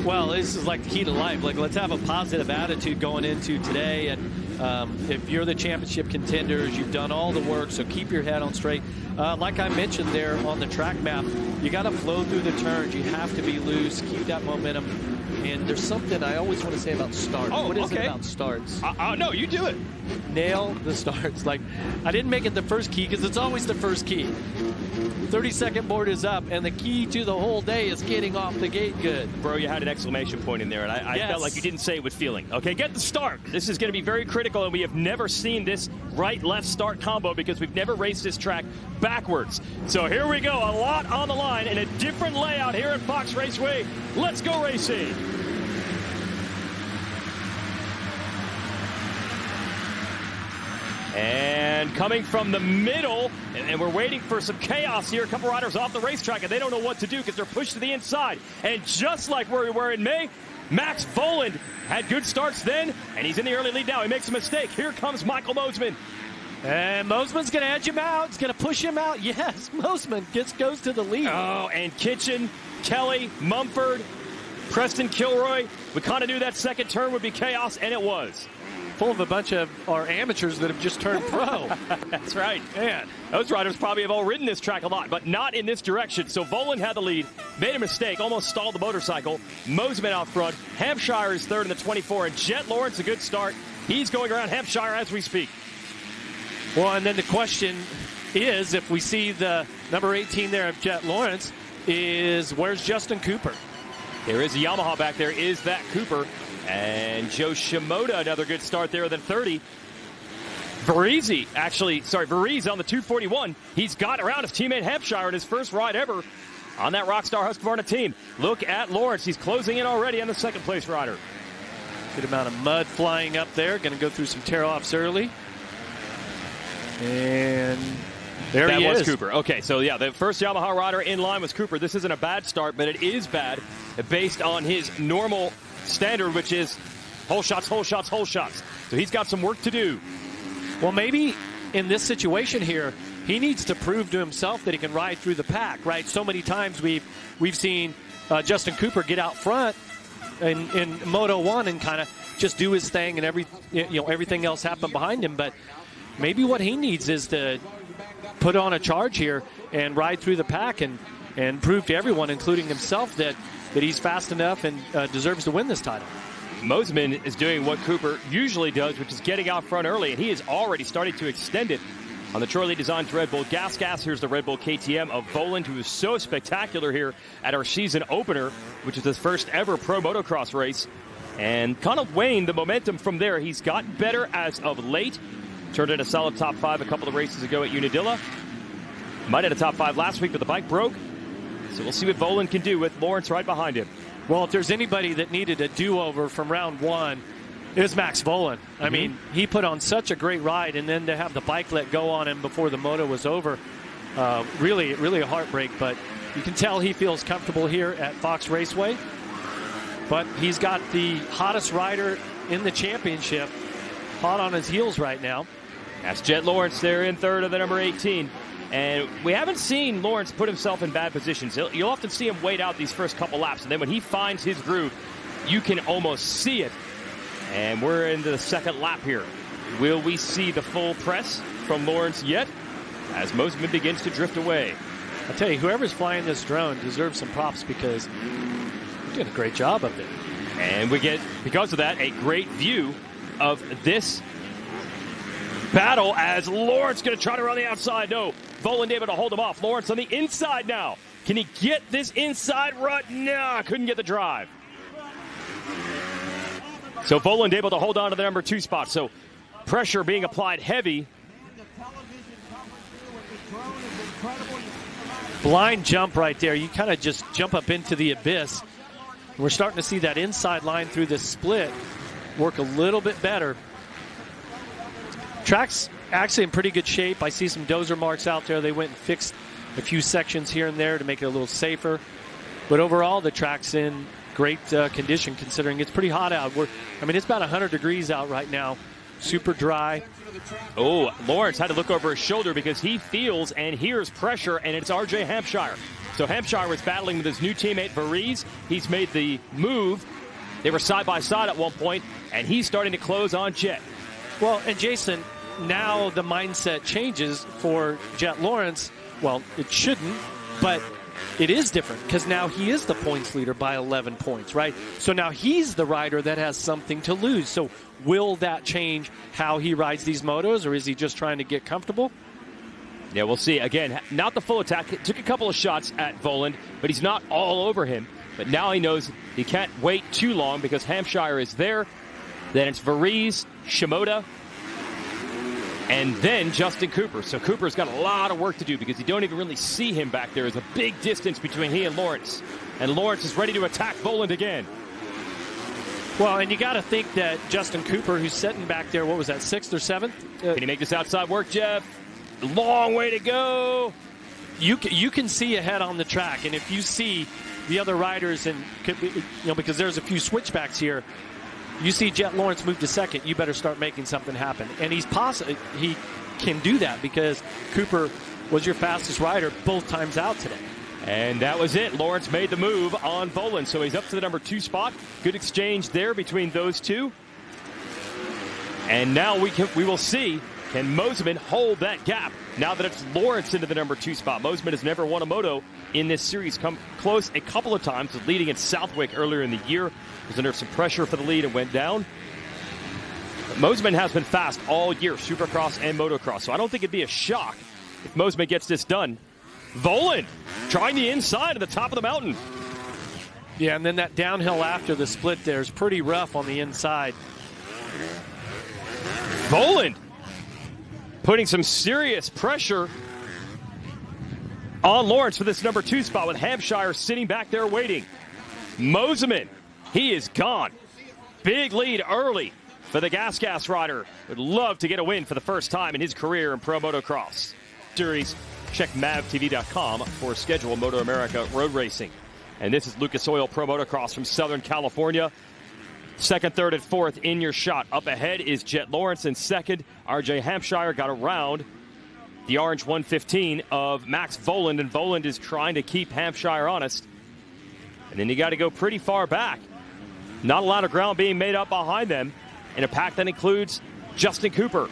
Well, this is like the key to life. Like, let's have a positive attitude going into today. And if you're the championship contenders, you've done all the work, so keep your head on straight. Like I mentioned there on the track map, you got to flow through the turns. You have to be loose, keep that momentum. And there's something I always want to say about starts. Oh, what is okay. it about starts? No, you do it. Nail the starts. Like, I didn't make it the first key because it's always the first key. 30-second board is up, and the key to the whole day is getting off the gate good. Bro, you had an exclamation point in there, and I felt like you didn't say it with feeling. Okay, get the start. This is going to be very critical, and we have never seen this right-left start combo because we've never raced this track backwards. So here we go, a lot on the line in a different layout here at Fox Raceway. Let's go racing. And coming from the middle, and we're waiting for some chaos here. A couple riders off the racetrack, and they don't know what to do because they're pushed to the inside. And just like where we were in May, Max Voland had good starts then, and he's in the early lead now. He makes a mistake. Here comes Michael Mosman. And Mosman's going to edge him out. He's going to push him out. Yes, Mosman goes to the lead. Oh, and Kitchen, Kelly, Mumford, Preston Kilroy. We kind of knew that second turn would be chaos, and it was. Full of a bunch of our amateurs that have just turned pro. That's right. Man, those riders probably have all ridden this track a lot, but not in this direction. So Voland had the lead, made a mistake, almost stalled the motorcycle. Mosman out front. Hampshire is third in the 24, and Jet Lawrence, a good start. He's going around Hampshire as we speak. Well, and then the question is, if we see the number 18 there of Jet Lawrence, is where's Justin Cooper? There is a Yamaha back there. Is that Cooper? And Joe Shimoda, another good start there than 30. Veriz on the 241. He's got around his teammate Hampshire in his first ride ever on that Rockstar Husqvarna team. Look at Lawrence. He's closing in already on the second place rider. Good amount of mud flying up there. Going to go through some tear-offs early. And there he is. That was Cooper. Okay, so yeah, the first Yamaha rider in line was Cooper. This isn't a bad start, but it is bad based on his normal standard, which is whole shots, whole shots, whole shots. So he's got some work to do. Well, maybe in this situation here, he needs to prove to himself that he can ride through the pack, right? So many times we've seen Justin Cooper get out front in Moto 1 and kind of just do his thing, and everything else happen behind him. But maybe what he needs is to put on a charge here and ride through the pack and prove to everyone, including himself, that he's fast enough and deserves to win this title. Mosman is doing what Cooper usually does, which is getting out front early, and he is already starting to extend it on the Troy Lee Designs Red Bull Gas. Here's the Red Bull KTM of Voland, who is so spectacular here at our season opener, which is his first ever pro motocross race, and kind of waned the momentum from there. He's gotten better as of late. Turned in a solid top 5 a couple of races ago at Unadilla. Might have a top 5 last week, but the bike broke. So we'll see what Voland can do with Lawrence right behind him. Well, if there's anybody that needed a do-over from round 1, it was Max Voland. I mean, he put on such a great ride, and then to have the bike let go on him before the moto was over, really a heartbreak. But you can tell he feels comfortable here at Fox Raceway. But he's got the hottest rider in the championship hot on his heels right now. That's Jet Lawrence there in third of the number 18. And we haven't seen Lawrence put himself in bad positions. You'll often see him wait out these first couple laps, and then when he finds his groove, you can almost see it. And we're into the second lap here. Will we see the full press from Lawrence yet as Mosman begins to drift away? I'll tell you, whoever's flying this drone deserves some props because they're doing a great job of it. And we get, because of that, a great view of this battle as Lawrence going to try to run the outside. No, Voland able to hold him off. Lawrence on the inside now. Can he get this inside rut? No, couldn't get the drive. So Voland able to hold on to the number 2 spot. So pressure being applied heavy. Blind jump right there. You kind of just jump up into the abyss. We're starting to see that inside line through this split work a little bit better. Track's actually in pretty good shape. I see some dozer marks out there. They went and fixed a few sections here and there to make it a little safer. But overall, the track's in great condition considering it's pretty hot out. It's about 100 degrees out right now super dry. Oh, Lawrence had to look over his shoulder because he feels and hears pressure, and it's R.J. Hampshire. So Hampshire was battling with his new teammate, Varese. He's made the move. They were side by side at one point, and he's starting to close on Jet. Well, and Jason, now the mindset changes for Jet Lawrence. Well, it shouldn't, but it is different because now he is the points leader by 11 points, right? So now he's the rider that has something to lose. So will that change how he rides these motos, or is he just trying to get comfortable? Yeah, we'll see. Again, not the full attack. It took a couple of shots at Voland, but he's not all over him. But now he knows he can't wait too long because Hampshire is there. Then it's Varese, Shimoda, and then Justin Cooper. So Cooper's got a lot of work to do because you don't even really see him back there. There's a big distance between he and Lawrence. And Lawrence is ready to attack Voland again. Well, and you got to think that Justin Cooper, who's sitting back there, what was that, 6th or 7th? Can he make this outside work, Jeff? Long way to go. You can see ahead on the track, and if you see the other riders, and because there's a few switchbacks here, you see Jet Lawrence move to 2nd, you better start making something happen. And he can do that because Cooper was your fastest rider both times out today. And that was it. Lawrence made the move on Voland, so he's up to the number 2 spot. Good exchange there between those two. And now we will see, can Mosiman hold that gap now that it's Lawrence into the number 2 spot? Mosiman has never won a moto in this series. Come close a couple of times, was leading at Southwick earlier in the year. Was under some pressure for the lead and went down. But Mosiman has been fast all year, supercross and motocross, so I don't think it'd be a shock if Mosiman gets this done. Voland trying the inside of the top of the mountain. Yeah, and then that downhill after the split there is pretty rough on the inside. Voland putting some serious pressure on Lawrence for this number 2 spot with Hampshire sitting back there waiting. Mosiman, he is gone. Big lead early for the Gas rider. Would love to get a win for the first time in his career in Pro Motocross Series. Check mavtv.com for schedule Moto America road racing. And this is Lucas Oil Pro Motocross from Southern California. 2nd, 3rd, and 4th in your shot. Up ahead is Jet Lawrence in 2nd. R.J. Hampshire got around the orange 115 of Max Voland, and Voland is trying to keep Hampshire honest. And then you got to go pretty far back. Not a lot of ground being made up behind them in a pack that includes Justin Cooper.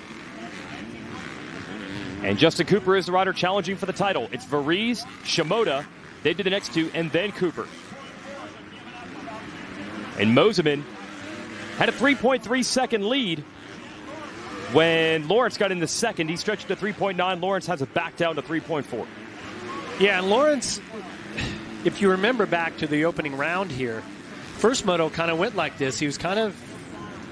And Justin Cooper is the rider challenging for the title. It's Varese, Shimoda, they do the next 2, and then Cooper. And Mosiman had a 3.3-second lead when Lawrence got into 2nd. He stretched to 3.9. Lawrence has it back down to 3.4. Yeah, and Lawrence, if you remember back to the opening round here, first moto kind of went like this. He was kind of,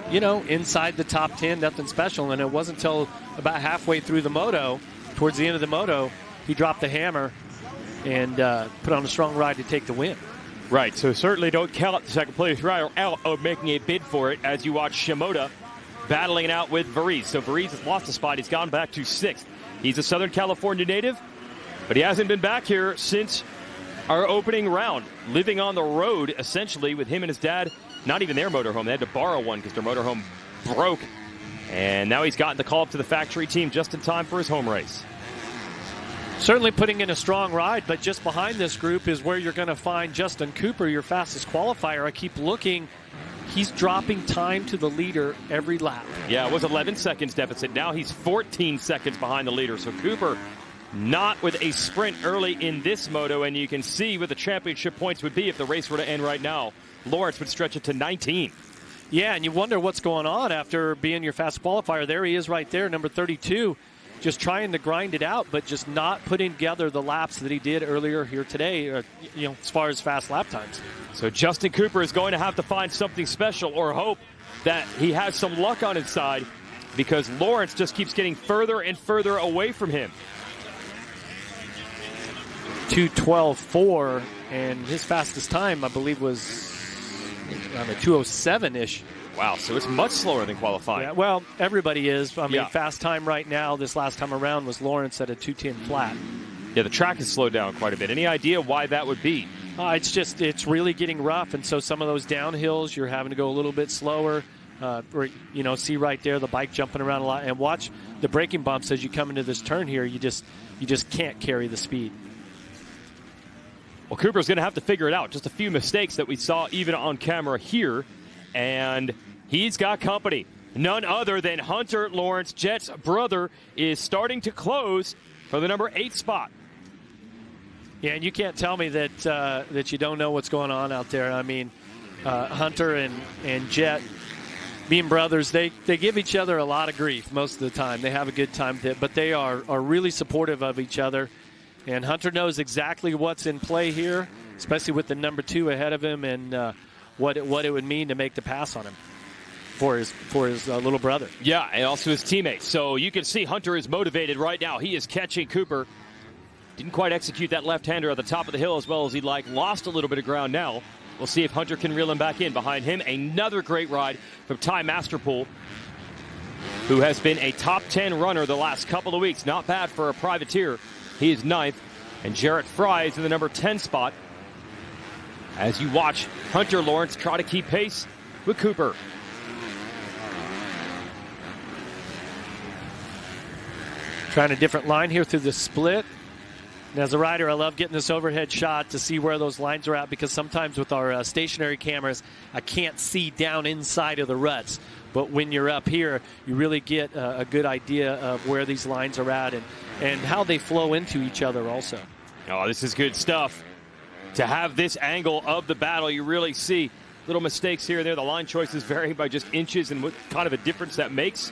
inside the top 10, nothing special. And it wasn't until about halfway through the moto, towards the end of the moto, he dropped the hammer and put on a strong ride to take the win. Right, so certainly don't count the second place rider out of making a bid for it as you watch Shimoda battling it out with Varese. So Varese has lost a spot. He's gone back to 6th. He's a Southern California native, but he hasn't been back here since our opening round, living on the road essentially with him and his dad. Not even their motorhome. They had to borrow one because their motorhome broke. And now he's gotten the call up to the factory team just in time for his home race. Certainly putting in a strong ride, but just behind this group is where you're going to find Justin Cooper, your fastest qualifier. I keep looking. He's dropping time to the leader every lap. Yeah, it was 11 seconds deficit. Now he's 14 seconds behind the leader. So Cooper not with a sprint early in this moto, and you can see what the championship points would be if the race were to end right now. Lawrence would stretch it to 19. Yeah, and you wonder what's going on after being your fast qualifier. There he is right there, number 32. Just trying to grind it out, but just not putting together the laps that he did earlier here today, as far as fast lap times. So Justin Cooper is going to have to find something special or hope that he has some luck on his side because Lawrence just keeps getting further and further away from him. 2:12.4, and his fastest time, I believe, was around a 2:07-ish. Wow, so it's much slower than qualifying. Yeah, well, everybody is. Fast time right now, this last time around, was Lawrence at a 2:10 flat. Yeah, the track has slowed down quite a bit. Any idea why that would be? It's really getting rough, and so some of those downhills, you're having to go a little bit slower. See right there the bike jumping around a lot, and watch the braking bumps as you come into this turn here. You just can't carry the speed. Well, Cooper's going to have to figure it out. Just a few mistakes that we saw even on camera here, and he's got company. None other than Hunter Lawrence, Jet's brother, is starting to close for the number 8 spot. Yeah, and you can't tell me that you don't know what's going on out there. I mean, Hunter and Jet, being brothers, they give each other a lot of grief most of the time. They have a good time with it, but they are really supportive of each other. And Hunter knows exactly what's in play here, especially with the number 2 ahead of him, and what it would mean to make the pass on him for his little brother. Yeah, and also his teammates. So you can see Hunter is motivated right now. He is catching Cooper. Didn't quite execute that left-hander at the top of the hill as well as he'd like. Lost a little bit of ground now. We'll see if Hunter can reel him back in. Behind him, another great ride from Ty Masterpool, who has been a top 10 runner the last couple of weeks. Not bad for a privateer. He is 9th. And Jarrett Fry is in the number 10 spot as you watch Hunter Lawrence try to keep pace with Cooper. Trying a different line here through the split. And as a rider, I love getting this overhead shot to see where those lines are at, because sometimes with our stationary cameras, I can't see down inside of the ruts. But when you're up here, you really get a good idea of where these lines are at and how they flow into each other also. Oh, this is good stuff. To have this angle of the battle, you really see little mistakes here and there. The line choices vary by just inches, and what kind of a difference that makes.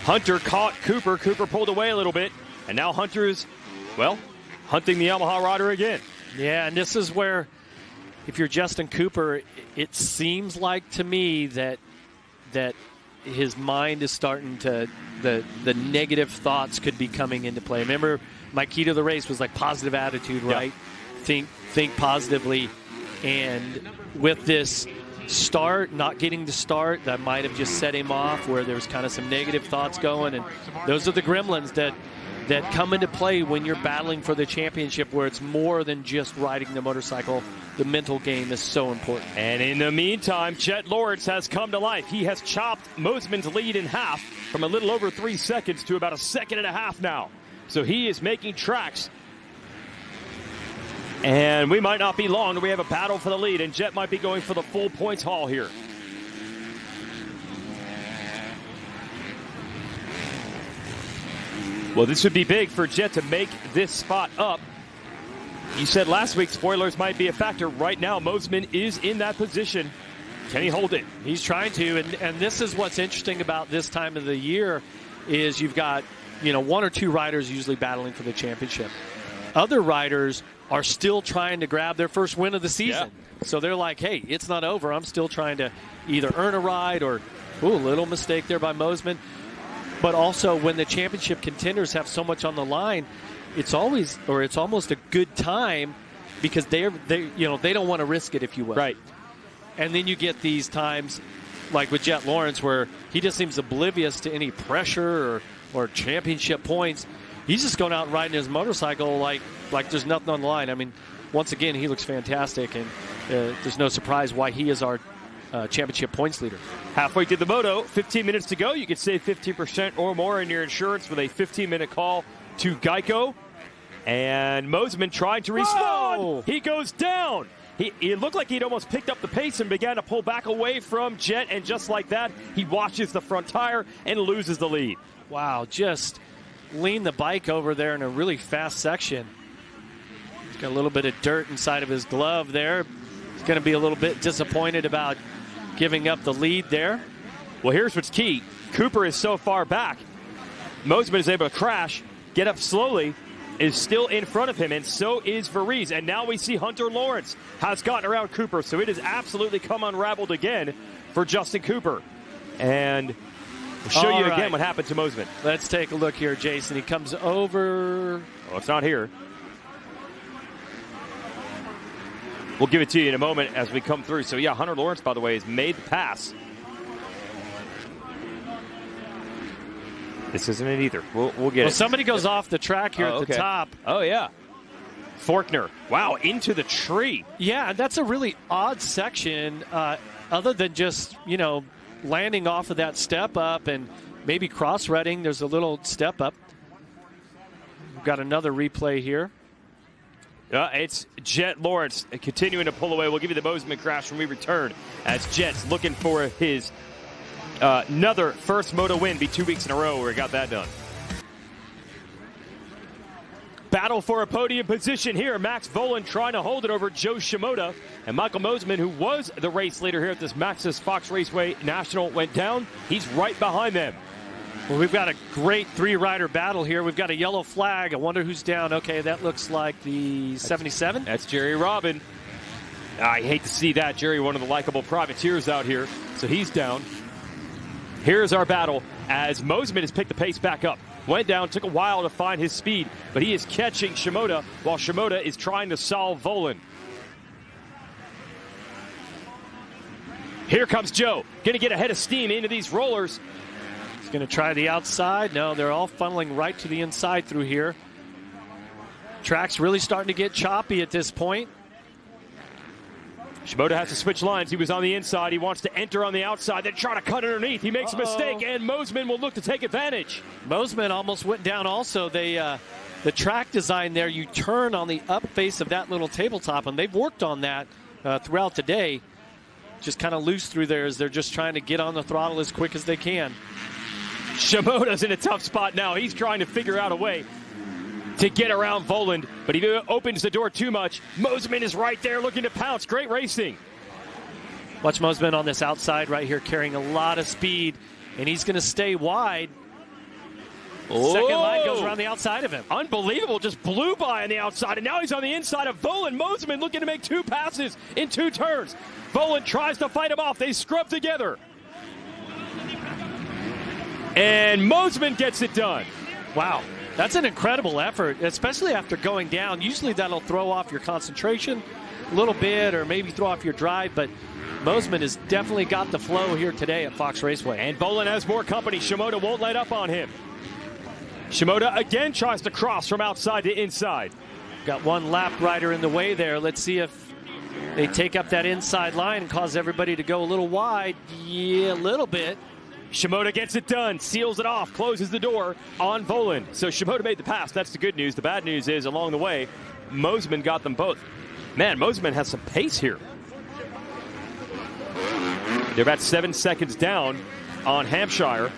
Hunter caught Cooper. Cooper pulled away a little bit, and now Hunter is, well, hunting the Yamaha rider again. Yeah, and this is where, if you're Justin Cooper, it seems like to me that his mind is starting to, the negative thoughts could be coming into play. Remember, my key to the race was like positive attitude, right? Yeah. Think positively. And with this start, not getting the start, that might have just set him off, where there's kind of some negative thoughts going. And those are the gremlins that come into play when you're battling for the championship, where it's more than just riding the motorcycle. The mental game is so important. And in the meantime, Jet Lawrence has come to life. He has chopped Mosman's lead in half from a little over 3 seconds to about 1.5 seconds now. So he is making tracks. And we might not be long. We have a battle for the lead, and Jet might be going for the full points haul here. Well, this would be big for Jet to make this spot up. You said last week spoilers might be a factor. Right now, Mosman is in that position. Can he hold it? He's trying to, and this is what's interesting about this time of the year is you've got, 1 or 2 riders usually battling for the championship. Other riders are still trying to grab their first win of the season. Yeah. So they're like, hey, it's not over. I'm still trying to either earn a ride or, a little mistake there by Mosman. But also when the championship contenders have so much on the line, it's almost a good time, because they don't want to risk it, if you will. Right. And then you get these times like with Jet Lawrence where he just seems oblivious to any pressure or championship points. He's just going out and riding his motorcycle like there's nothing on the line. I mean, once again, he looks fantastic, and there's no surprise why he is our championship points leader. Halfway through the Moto, 15 minutes to go. You can save 15% or more in your insurance with a 15-minute call to Geico. And Mosman tried to respond. Whoa! He goes down. He looked like he'd almost picked up the pace and began to pull back away from Jet, and just like that, he watches the front tire and loses the lead. Wow, just leaned the bike over there in a really fast section. He's got a little bit of dirt inside of his glove there. He's going to be a little bit disappointed about giving up the lead there. Well, here's what's key. Cooper is so far back. Mosman is able to crash, get up slowly, is still in front of him, and so is Varize. And now we see Hunter Lawrence has gotten around Cooper, so it has absolutely come unraveled again for Justin Cooper. And we'll show you again what happened to Mosman. Let's take a look here, Jason. He comes over. Oh, it's not here. We'll give it to you in a moment as we come through. So, yeah, Hunter Lawrence, by the way, has made the pass. This isn't it either. We'll get it. Somebody goes off the track here at the top. Oh, yeah. Faulkner. Wow, into the tree. Yeah, that's a really odd section. other than just, landing off of that step up and maybe cross-redding, there's a little step up. We've got another replay here. It's Jet Lawrence continuing to pull away. We'll give you the Mosiman crash when we return, as Jet's looking for his another first Moto win. Be 2 weeks in a row where he got that done. Battle for a podium position here. Max Vohland trying to hold it over Joe Shimoda. And Michael Mosiman, who was the race leader here at this Maxxis Fox Raceway National, went down. He's right behind them. Well, we've got a great three-rider battle here. We've got a yellow flag. I wonder who's down. Okay, that looks like the 77. That's Jerry Robin. I hate to see that. Jerry, one of the likable privateers out here. So he's down. Here's our battle as Mosiman has picked the pace back up. Went down, took a while to find his speed, but he is catching Shimoda while Shimoda is trying to solve Vohland. Here comes Joe. Going to get a head of steam into these rollers. He's going to try the outside. No, they're all funneling right to the inside through here. Track's really starting to get choppy at this point. Shimoda has to switch lines. He was on the inside. He wants to enter on the outside, then try to cut underneath. He makes a mistake, and Mosiman will look to take advantage. Mosiman almost went down also. The track design there, you turn on the up face of that little tabletop, and they've worked on that throughout the day. Just kind of loose through there as they're just trying to get on the throttle as quick as they can. Shimoda's in a tough spot now. He's trying to figure out a way to get around Vohland, but he opens the door too much. Mosiman is right there looking to pounce. Great racing. Watch Mosiman on this outside right here carrying a lot of speed, and he's going to stay wide. Second line goes around the outside of him. Unbelievable. Just blew by on the outside, and now he's on the inside of Vohland. Mosiman looking to make 2 passes in 2 turns. Vohland tries to fight him off. They scrub together. And Mosiman gets it done. Wow. That's an incredible effort, especially after going down. Usually that'll throw off your concentration a little bit or maybe throw off your drive, but Mosiman has definitely got the flow here today at Fox Raceway. And Vohland has more company. Shimoda won't let up on him. Shimoda again tries to cross from outside to inside. Got one lap rider in the way there. Let's see if they take up that inside line and cause everybody to go a little wide. Yeah, a little bit. Shimoda gets it done, seals it off, closes the door on Vohland. So Shimoda made the pass. That's the good news. The bad news is, along the way, Mosiman got them both. Man, Mosiman has some pace here. They're about 7 seconds down on Hampshire,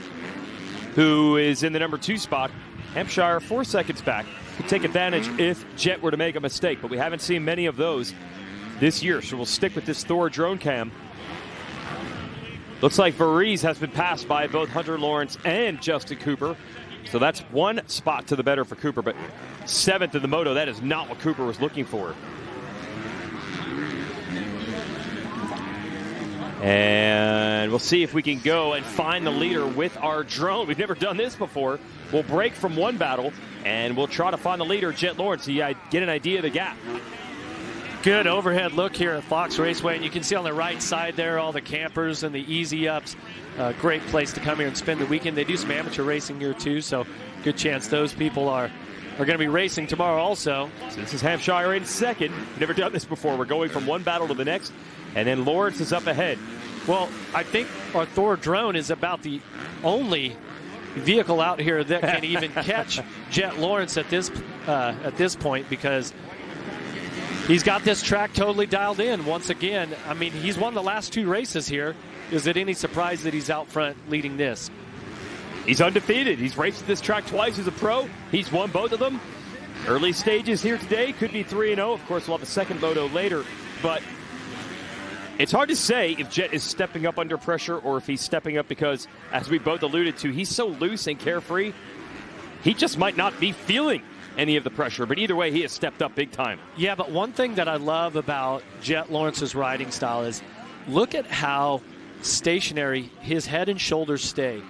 who is in the number 2 spot. Hampshire 4 seconds back. Could take advantage if Jet were to make a mistake, but we haven't seen many of those this year, so we'll stick with this Thor drone cam. Looks like Varese has been passed by both Hunter Lawrence and Justin Cooper. So that's 1 spot to the better for Cooper, but 7th in the Moto, that is not what Cooper was looking for. And we'll see if we can go and find the leader with our drone. We've never done this before. We'll break from one battle, and we'll try to find the leader, Jet Lawrence, so you get an idea of the gap. Good overhead look here at Fox Raceway, and you can see on the right side there all the campers and the easy ups. Great place to come here and spend the weekend. They do some amateur racing here too, so good chance those people are going to be racing tomorrow also. So this is Hampshire in second. We've never done this before. We're going from one battle to the next, and then Lawrence is up ahead. Well, I think our Thor drone is about the only vehicle out here that can even catch Jet Lawrence at this point, because he's got this track totally dialed in once again. I mean, he's won the last 2 races here. Is it any surprise that he's out front leading this? He's undefeated. He's raced this track twice as a pro. He's won both of them. Early stages here today. Could be 3-0. Of course, we'll have the second Moto later. But it's hard to say if Jet is stepping up under pressure or if he's stepping up because, as we both alluded to, he's so loose and carefree. He just might not be feeling any of the pressure, but either way, he has stepped up big time. Yeah, but one thing that I love about Jet Lawrence's riding style is look at how stationary his head and shoulders stay,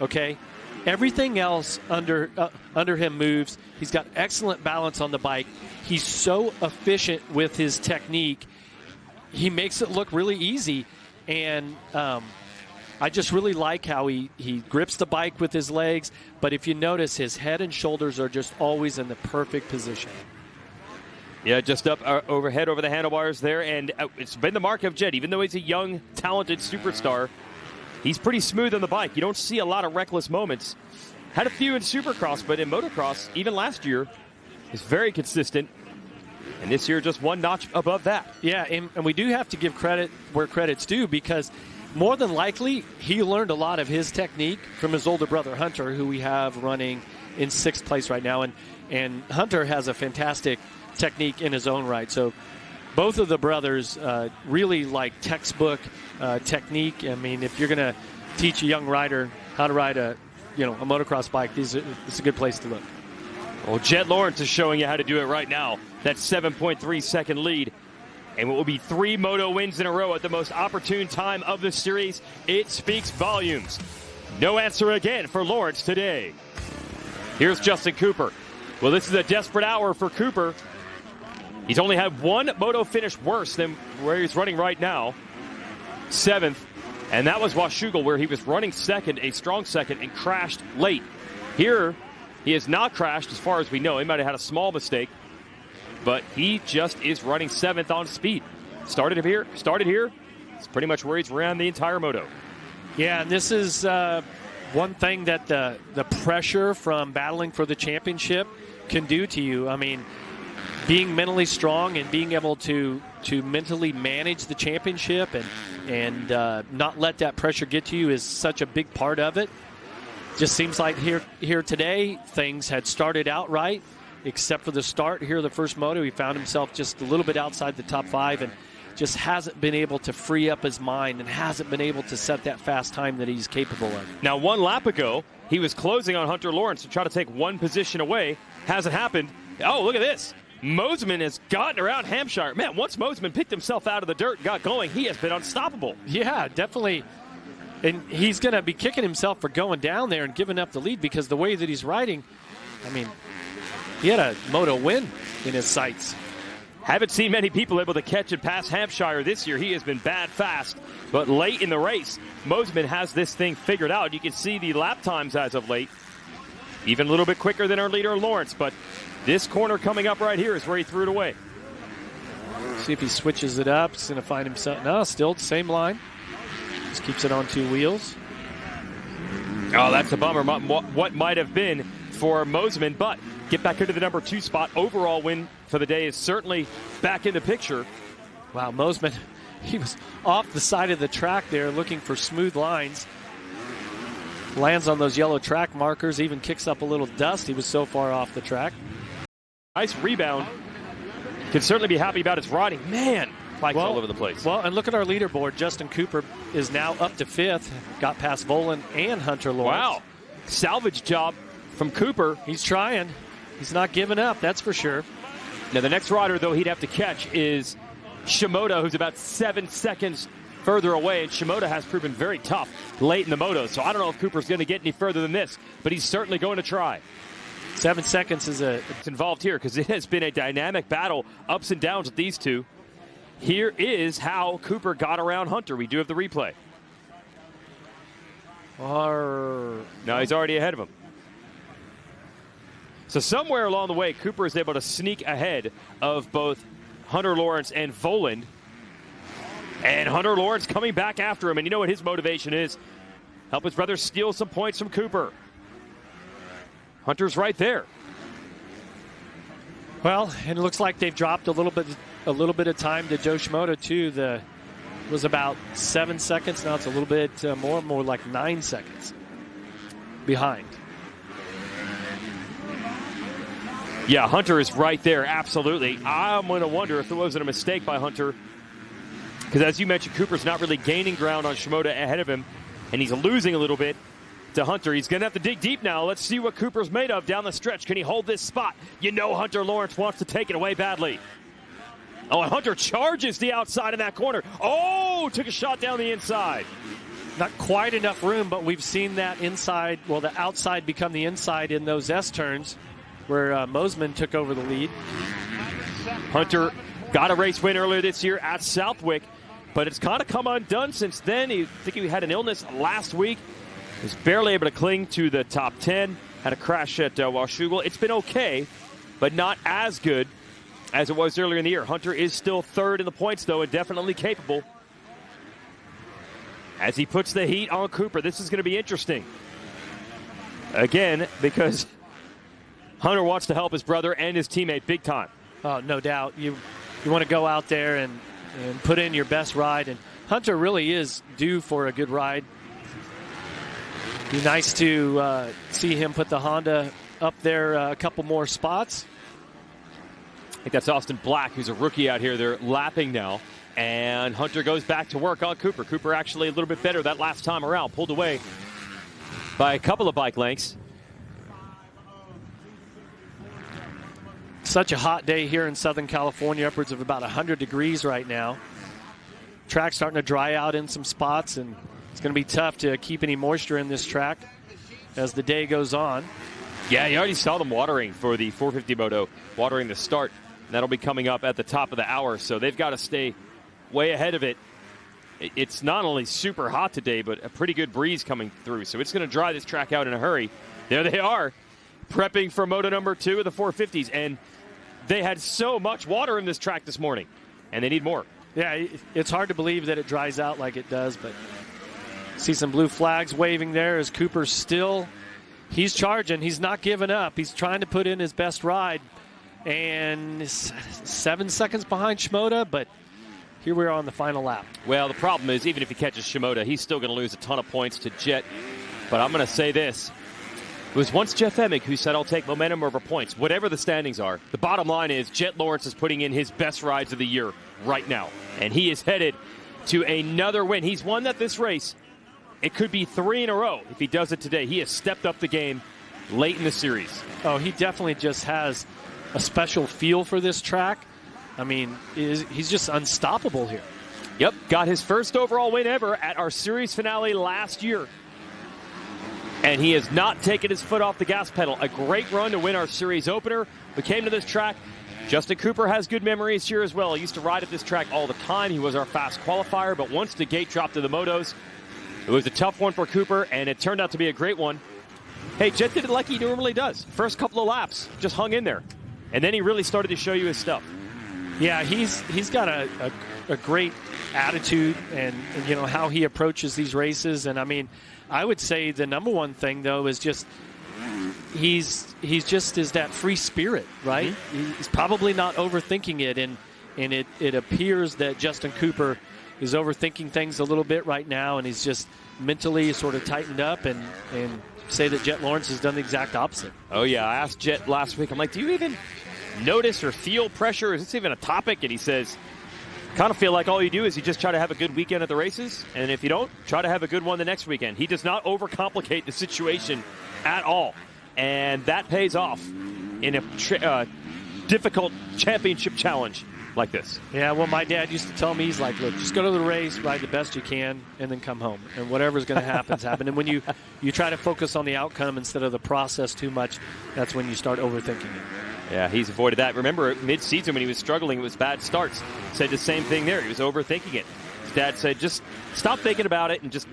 okay? Everything else under him moves. He's got excellent balance on the bike. He's so efficient with his technique. He makes it look really easy, and I just really like how he grips the bike with his legs, but if you notice, his head and shoulders are just always in the perfect position. Yeah, just up overhead over the handlebars there, and it's been the mark of Jed. Even though he's a young, talented superstar, he's pretty smooth on the bike. You don't see a lot of reckless moments. Had a few in supercross, but in motocross, even last year, is very consistent. And this year, just one notch above that. Yeah, and we do have to give credit where credit's due, because more than likely, he learned a lot of his technique from his older brother, Hunter, who we have running in 6th place right now. And Hunter has a fantastic technique in his own right. So both of the brothers really like textbook technique. I mean, if you're going to teach a young rider how to ride a motocross bike, it's a good place to look. Well, Jed Lawrence is showing you how to do it right now. That 7.3-second lead. And what will be 3 moto wins in a row at the most opportune time of the series. It speaks volumes. No answer again for Lawrence today. Here's Justin Cooper. Well, this is a desperate hour for Cooper. He's only had one moto finish worse than where he's running right now. 7th. And that was Washougal, where he was running second, a strong second, and crashed late. Here, he has not crashed as far as we know. He might have had a small mistake, but he just is running 7th on speed. Started here. It's pretty much where he's ran the entire moto. Yeah, and this is one thing that the pressure from battling for the championship can do to you. I mean, being mentally strong and being able to mentally manage the championship and not let that pressure get to you is such a big part of it. Just seems like here today, things had started out right, except for the start here, the first moto. He found himself just a little bit outside the top 5 and just hasn't been able to free up his mind and hasn't been able to set that fast time that he's capable of. Now, one lap ago, he was closing on Hunter Lawrence to try to take one position away. Hasn't happened. Oh, look at this. Mosiman has gotten around Hampshire. Man, once Mosiman picked himself out of the dirt and got going, he has been unstoppable. Yeah, definitely. And he's going to be kicking himself for going down there and giving up the lead, because the way that he's riding, I mean, he had a moto win in his sights. Haven't seen many people able to catch and pass Hampshire this year. He has been bad fast, but late in the race, Mosiman has this thing figured out. You can see the lap times as of late, even a little bit quicker than our leader, Lawrence, but this corner coming up right here is where he threw it away. See if he switches it up. He's going to find himself. No, still the same line. Just keeps it on 2 wheels. Oh, that's a bummer. What might have been for Mosiman, but get back into the number 2 spot. Overall win for the day is certainly back in the picture. Wow, Mosiman, he was off the side of the track there looking for smooth lines. Lands on those yellow track markers, even kicks up a little dust. He was so far off the track. Nice rebound. Can certainly be happy about his riding. Man, bikes all over the place. Well, and look at our leaderboard. Justin Cooper is now up to 5th. Got past Volan and Hunter Lawrence. Wow. Salvage job from Cooper. He's trying. He's not giving up, that's for sure. Now, the next rider, though, he'd have to catch is Shimoda, who's about 7 seconds further away. And Shimoda has proven very tough late in the moto. So I don't know if Cooper's going to get any further than this, but he's certainly going to try. 7 seconds is it's involved here, because it has been a dynamic battle, ups and downs with these two. Here is how Cooper got around Hunter. We do have the replay. No, he's already ahead of him. So somewhere along the way, Cooper is able to sneak ahead of both Hunter Lawrence and Voland. And Hunter Lawrence coming back after him. And you know what his motivation is? Help his brother steal some points from Cooper. Hunter's right there. Well, and it looks like they've dropped a little bit of time to Joe Shimoda too. Was about 7 seconds. Now it's a little bit more like 9 seconds behind. Yeah, Hunter is right there, absolutely. I'm going to wonder if it wasn't a mistake by Hunter, because as you mentioned, Cooper's not really gaining ground on Shimoda ahead of him, and he's losing a little bit to Hunter. He's going to have to dig deep now. Let's see what Cooper's made of down the stretch. Can he hold this spot? You know Hunter Lawrence wants to take it away badly. Oh, and Hunter charges the outside in that corner. Oh, took a shot down the inside. Not quite enough room, but we've seen that inside, well, the outside become the inside in those S-turns where Mosiman took over the lead. Hunter got a race win earlier this year at Southwick, but it's kind of come undone since then. I think he had an illness last week. Was barely able to cling to the top 10. Had a crash at Washougal. It's been okay, but not as good as it was earlier in the year. Hunter is still third in the points, though, and definitely capable. As he puts the heat on Cooper, this is going to be interesting. Again, because Hunter wants to help his brother and his teammate big time. Oh, no doubt. You want to go out there and put in your best ride, and Hunter really is due for a good ride. Be nice to see him put the Honda up there a couple more spots. I think that's Austin Black, who's a rookie out here. They're lapping now, and Hunter goes back to work on Cooper. Cooper actually a little bit better that last time around, pulled away by a couple of bike lengths. Such a hot day here in Southern California, upwards of about 100 degrees right now. Track's starting to dry out in some spots, and it's going to be tough to keep any moisture in this track as the day goes on. Yeah, you already saw them watering for the 450 Moto, watering the start. That'll be coming up at the top of the hour, so they've got to stay way ahead of it. It's not only super hot today, but a pretty good breeze coming through, so it's going to dry this track out in a hurry. There they are, prepping for Moto number 2 of the 450s, and they had so much water in this track this morning, and they need more. Yeah, it's hard to believe that it dries out like it does, but see some blue flags waving there as Cooper still, he's charging. He's not giving up. He's trying to put in his best ride, and 7 seconds behind Shimoda, but here we are on the final lap. Well, the problem is, even if he catches Shimoda, he's still going to lose a ton of points to Jet. But I'm going to say this. It was once Jeff Emig who said, I'll take momentum over points, whatever the standings are. The bottom line is Jet Lawrence is putting in his best rides of the year right now. And he is headed to another win. He's won that this race. It could be 3 in a row if he does it today. He has stepped up the game late in the series. Oh, he definitely just has a special feel for this track. I mean, he's just unstoppable here. Yep, got his first overall win ever at our series finale last year. And he has not taken his foot off the gas pedal. A great run to win our series opener. We came to this track. Justin Cooper has good memories here as well. He used to ride at this track all the time. He was our fast qualifier, but once the gate dropped to the motos, it was a tough one for Cooper, and it turned out to be a great one. Hey, Jet did it like he normally does. First couple of laps, just hung in there. And then he really started to show you his stuff. Yeah, he's got a great attitude and you know how he approaches these races. And I mean, I would say the number one thing though is just he's just is that free spirit, right? Mm-hmm. He's probably not overthinking it, and it appears that Justin Cooper is overthinking things a little bit right now, and he's just mentally sort of tightened up and say that Jet Lawrence has done the exact opposite. Oh yeah, I asked Jet last week, I'm like, do you even notice or feel pressure? Is this even a topic? And he says, kind of feel like all you do is you just try to have a good weekend at the races, and if you don't, try to have a good one the next weekend. He does not overcomplicate the situation at all, and that pays off in a difficult championship challenge like this. Yeah, well, my dad used to tell me, he's like, look, just go to the race, ride the best you can, and then come home. And whatever's going to happen, happen. And when you try to focus on the outcome instead of the process too much, that's when you start overthinking it. Yeah, he's avoided that. Remember, mid-season when he was struggling, it was bad starts. Said the same thing there. He was overthinking it. His dad said, just stop thinking about it and just,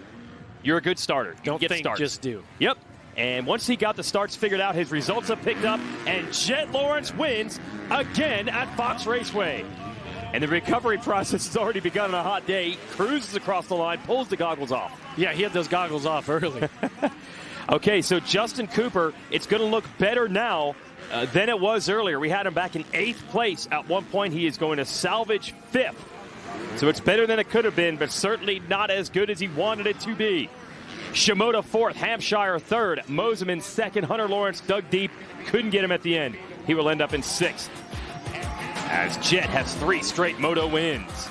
you're a good starter. Don't get think, starts. just do. Yep. And once he got the starts figured out, his results have picked up, and Jet Lawrence wins again at Fox Raceway. And the recovery process has already begun on a hot day. Cruises across the line, pulls the goggles off. Yeah, he had those goggles off early. Okay, so Justin Cooper, it's going to look better now than it was earlier. We had him back in 8th place at one point. He is going to salvage 5th. So it's better than it could have been, but certainly not as good as he wanted it to be. Shimoda 4th, Hampshire 3rd, Moseman 2nd, Hunter Lawrence dug deep, couldn't get him at the end. He will end up in 6th. As Jet has 3 straight Moto wins.